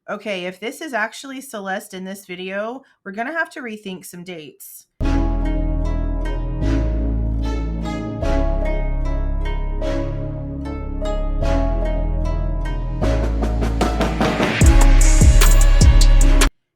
Okay, if this is actually Celeste in this video, we're gonna have to rethink some dates.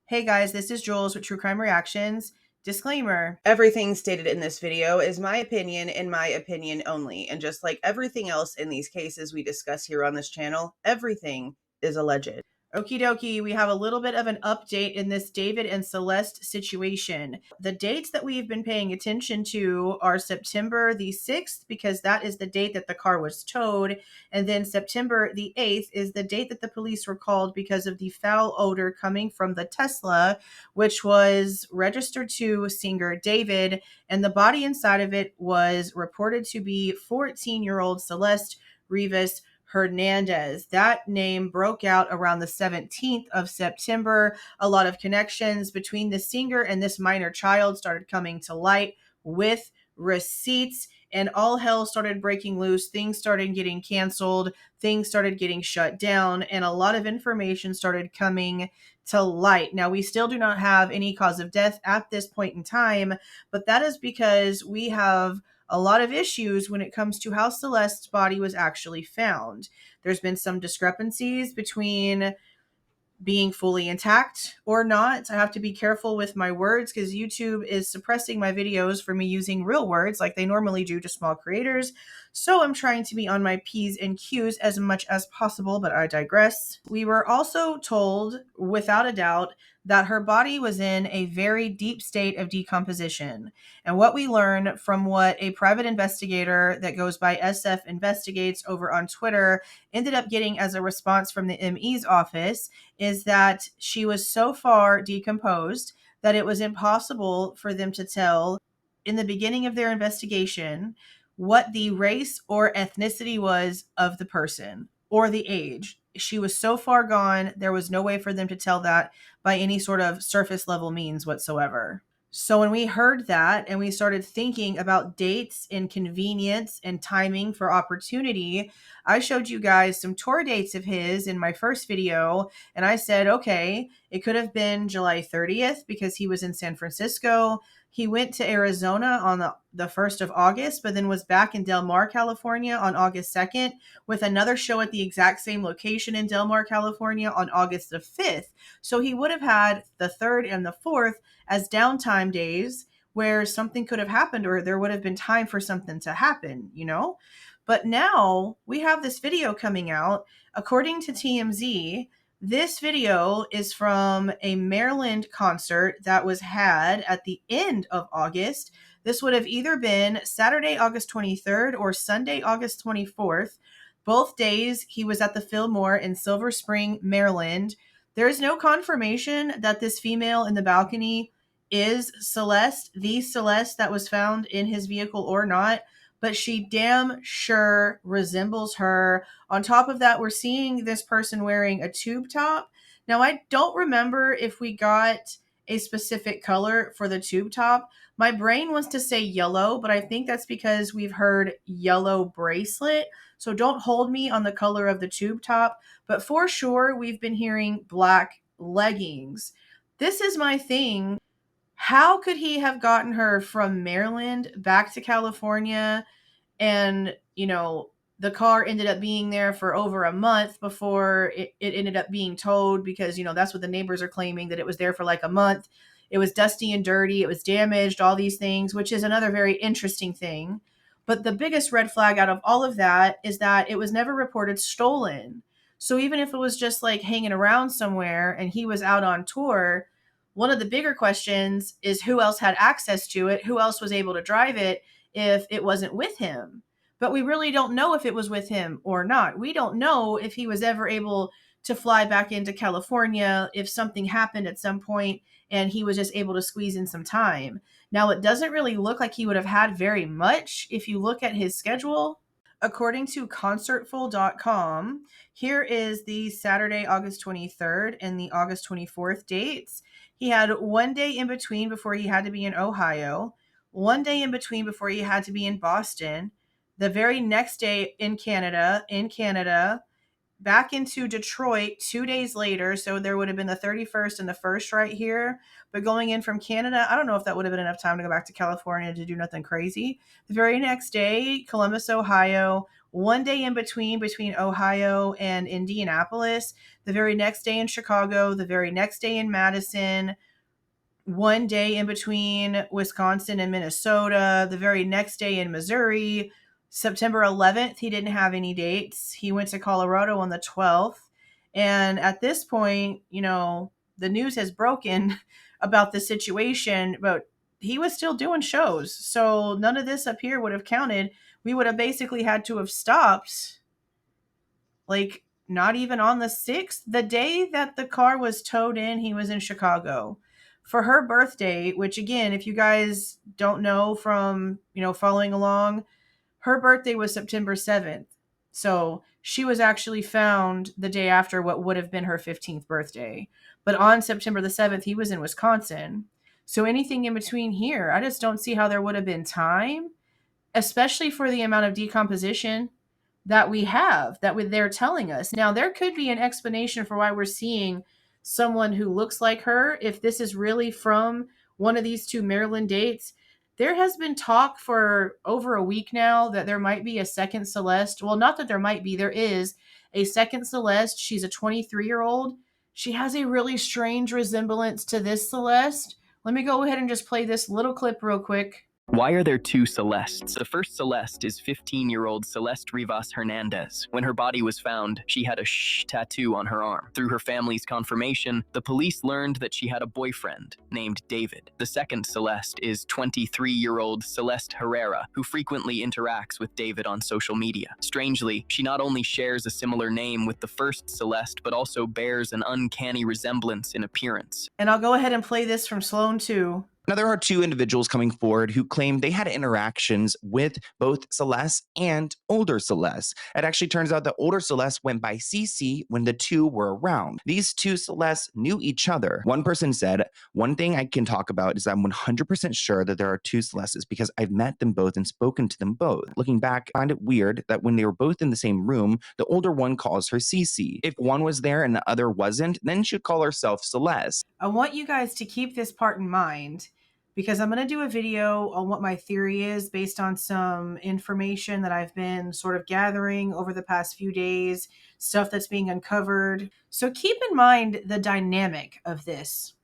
Hey guys, this is Jules with True Crime Reactions. Disclaimer, everything stated in this video is my opinion and my opinion only. And just like everything else in these cases we discuss here on this channel, everything is alleged. Okie dokie, we have a little bit of an update in this David and Celeste situation. The dates that we've been paying attention to are September the 6th, because that is the date that the car was towed. And then September the 8th is the date that the police were called because of the foul odor coming from the Tesla, which was registered to singer David. And the body inside of it was reported to be 14-year-old Celeste Rivas Hernandez. That name broke out around the 17th of September. A lot of connections between the singer and this minor child started coming to light with receipts, and all hell started breaking loose. Things started getting canceled, things started getting shut down, and a lot of information started coming to light. Now, we still do not have any cause of death at this point in time, but that is because we have a lot of issues when it comes to how Celeste's body was actually found. There's been some discrepancies between being fully intact or not. I have to be careful with my words because YouTube is suppressing my videos for me using real words like they normally do to small creators. So I'm trying to be on my P's and Q's as much as possible, but I digress. We were also told, without a doubt, that her body was in a very deep state of decomposition. And what we learned from what a private investigator that goes by SF Investigates over on Twitter ended up getting as a response from the ME's office is that she was so far decomposed that it was impossible for them to tell in the beginning of their investigation what the race or ethnicity was of the person or the age. She was so far gone, there was no way for them to tell that by any sort of surface level means whatsoever. So when we heard that and we started thinking about dates and convenience and timing for opportunity, I showed you guys some tour dates of his in my first video. And I said, okay, it could have been July 30th because he was in San Francisco. He went to Arizona on the 1st of August, but then was back in Del Mar, California on August 2nd with another show at the exact same location in Del Mar, California on August the 5th. So he would have had the 3rd and the 4th as downtime days where something could have happened or there would have been time for something to happen, you know? But now we have this video coming out. According to TMZ, this video is from a Maryland concert that was had at the end of August. This would have either been Saturday, August 23rd or Sunday, August 24th. Both days he was at the Fillmore in Silver Spring, Maryland. There is no confirmation that this female in the balcony is Celeste, the Celeste that was found in his vehicle or not, but she damn sure resembles her. On top of that, we're seeing this person wearing a tube top. Now, I don't remember if we got a specific color for the tube top. My brain wants to say yellow, but I think that's because we've heard yellow bracelet. So don't hold me on the color of the tube top, but for sure we've been hearing black leggings. This is my thing. How could he have gotten her from Maryland back to California? And, you know, the car ended up being there for over a month before it ended up being towed because, you know, that's what the neighbors are claiming, that it was there for like a month. It was dusty and dirty. It was damaged, all these things, which is another very interesting thing. But the biggest red flag out of all of that is that it was never reported stolen. So even if it was just like hanging around somewhere and he was out on tour, one of the bigger questions is who else had access to it? Who else was able to drive it if it wasn't with him? But we really don't know if it was with him or not. We don't know if he was ever able to fly back into California, if something happened at some point and he was just able to squeeze in some time. Now, it doesn't really look like he would have had very much if you look at his schedule. According to concertful.com, here is the Saturday, August 23rd and the August 24th dates. He had one day in between before he had to be in Ohio, one day in between before he had to be in Boston, the very next day in Canada, back into Detroit 2 days later. So there would have been the 31st and the 1st right here. But going in from Canada, I don't know if that would have been enough time to go back to California to do nothing crazy. The very next day, Columbus, Ohio. 1 day in between Ohio and Indianapolis. The very next day in Chicago. The very next day in Madison. 1 day in between Wisconsin and Minnesota. The very next day in Missouri. September 11th, he didn't have any dates. He went to Colorado on the 12th. And at this point, the news has broken about the situation, but he was still doing shows. So none of this up here would have counted. We would have basically had to have stopped, like, not even on the 6th. The day that the car was towed in, he was in Chicago. For her birthday, which again, if you guys don't know from, following along, her birthday was September 7th. So she was actually found the day after what would have been her 15th birthday. But on September the 7th, he was in Wisconsin. So anything in between here, I just don't see how there would have been time, especially for the amount of decomposition that we have, they're telling us. Now, there could be an explanation for why we're seeing someone who looks like her. If this is really from one of these two Maryland dates, there has been talk for over a week now that there might be a second Celeste. Well, not that there might be, there is a second Celeste. She's a 23-year-old. She has a really strange resemblance to this Celeste. Let me go ahead and just play this little clip real quick. Why are there two Celestes? The first Celeste is 15-year-old Celeste Rivas Hernandez. When her body was found, she had a "shh" tattoo on her arm. Through her family's confirmation, the police learned that she had a boyfriend named David. The second Celeste is 23-year-old Celeste Herrera, who frequently interacts with David on social media. Strangely, she not only shares a similar name with the first Celeste, but also bears an uncanny resemblance in appearance. And I'll go ahead and play this from Sloan too. Now, there are two individuals coming forward who claim they had interactions with both Celeste and Older Celeste. It actually turns out that Older Celeste went by CC when the two were around. These two Celestes knew each other. One person said, "One thing I can talk about is I'm 100% sure that there are two Celestes because I've met them both and spoken to them both. Looking back, I find it weird that when they were both in the same room, the older one calls her CC. If one was there and the other wasn't, then she'd call herself Celeste." I want you guys to keep this part in mind, because I'm going to do a video on what my theory is based on some information that I've been sort of gathering over the past few days, stuff that's being uncovered. So keep in mind the dynamic of this.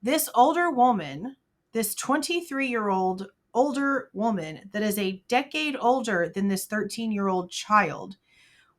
This older woman, this 23-year-old older woman that is a decade older than this 13-year-old child,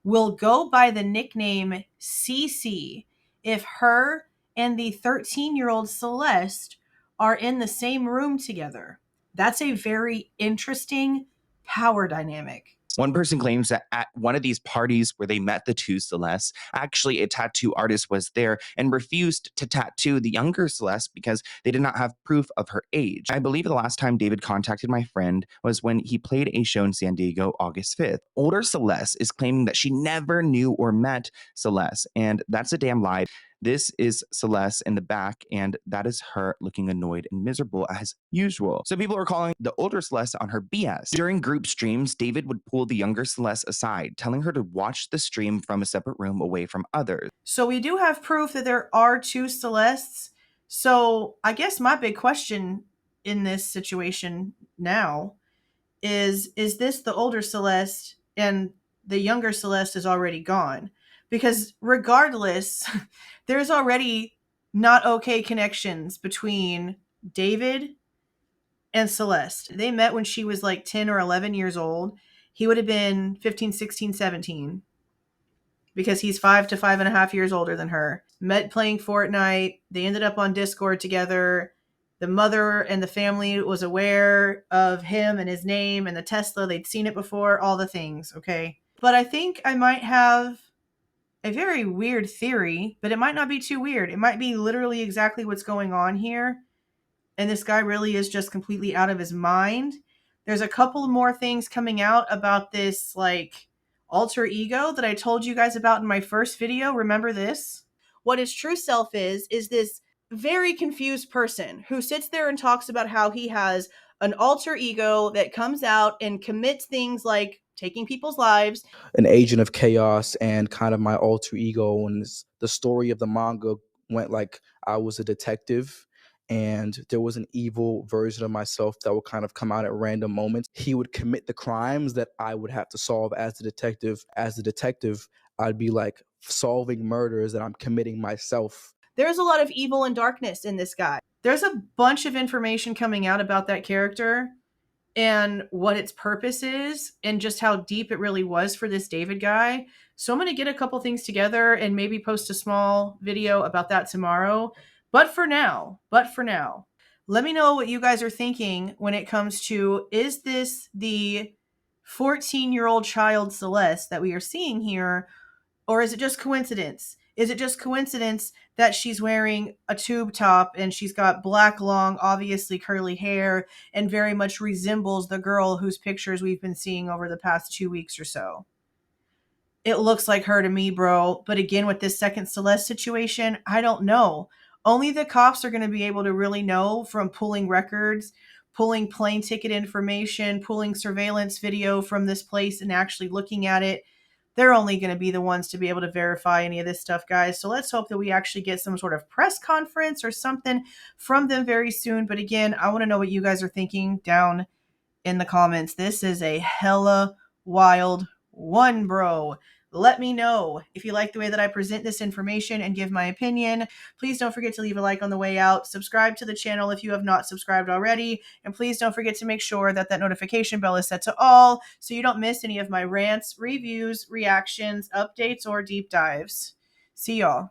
will go by the nickname CC if her and the 13-year-old Celeste are in the same room together. That's a very interesting power dynamic. One person claims that at one of these parties where they met the two Celestes, actually a tattoo artist was there and refused to tattoo the younger Celeste because they did not have proof of her age. I believe the last time David contacted my friend was when he played a show in San Diego August 5th. Older Celeste is claiming that she never knew or met Celeste, and that's a damn lie. This is Celeste in the back, and that is her looking annoyed and miserable as usual. So people are calling the older Celeste on her BS. During group streams, David would pull the younger Celeste aside, telling her to watch the stream from a separate room away from others. So we do have proof that there are two Celestes. So I guess my big question in this situation now is this the older Celeste and the younger Celeste is already gone? Because regardless, there's already not okay connections between David and Celeste. They met when she was like 10 or 11 years old. He would have been 15, 16, 17 because he's 5 to 5.5 years older than her. Met playing Fortnite. They ended up on Discord together. The mother and the family was aware of him and his name and the Tesla. They'd seen it before, all the things, okay? But I think I might have a very weird theory, but it might not be too weird. It might be literally exactly what's going on here. And this guy really is just completely out of his mind. There's a couple more things coming out about this like alter ego that I told you guys about in my first video. Remember this? What his true self is this very confused person who sits there and talks about how he has an alter ego that comes out and commits things like taking people's lives. An agent of chaos and kind of my alter ego. And the story of the manga went like I was a detective and there was an evil version of myself that would kind of come out at random moments. He would commit the crimes that I would have to solve as the detective. As a detective, I'd be like solving murders that I'm committing myself. There's a lot of evil and darkness in this guy. There's a bunch of information coming out about that character and what its purpose is and just how deep it really was for this David guy. So I'm going to get a couple things together and maybe post a small video about that tomorrow. But for now, let me know what you guys are thinking when it comes to, is this the 14-year-old child Celeste that we are seeing here, or is it just coincidence? Is it just coincidence that she's wearing a tube top and she's got black, long, obviously curly hair and very much resembles the girl whose pictures we've been seeing over the past 2 weeks or so? It looks like her to me, bro. But again, with this second Celeste situation, I don't know. Only the cops are going to be able to really know from pulling records, pulling plane ticket information, pulling surveillance video from this place and actually looking at it. They're only going to be the ones to be able to verify any of this stuff, guys. So let's hope that we actually get some sort of press conference or something from them very soon. But again, I want to know what you guys are thinking down in the comments. This is a hella wild one, bro. Let me know if you like the way that I present this information and give my opinion. Please don't forget to leave a like on the way out. Subscribe to the channel if you have not subscribed already. And please don't forget to make sure that that notification bell is set to all so you don't miss any of my rants, reviews, reactions, updates, or deep dives. See y'all.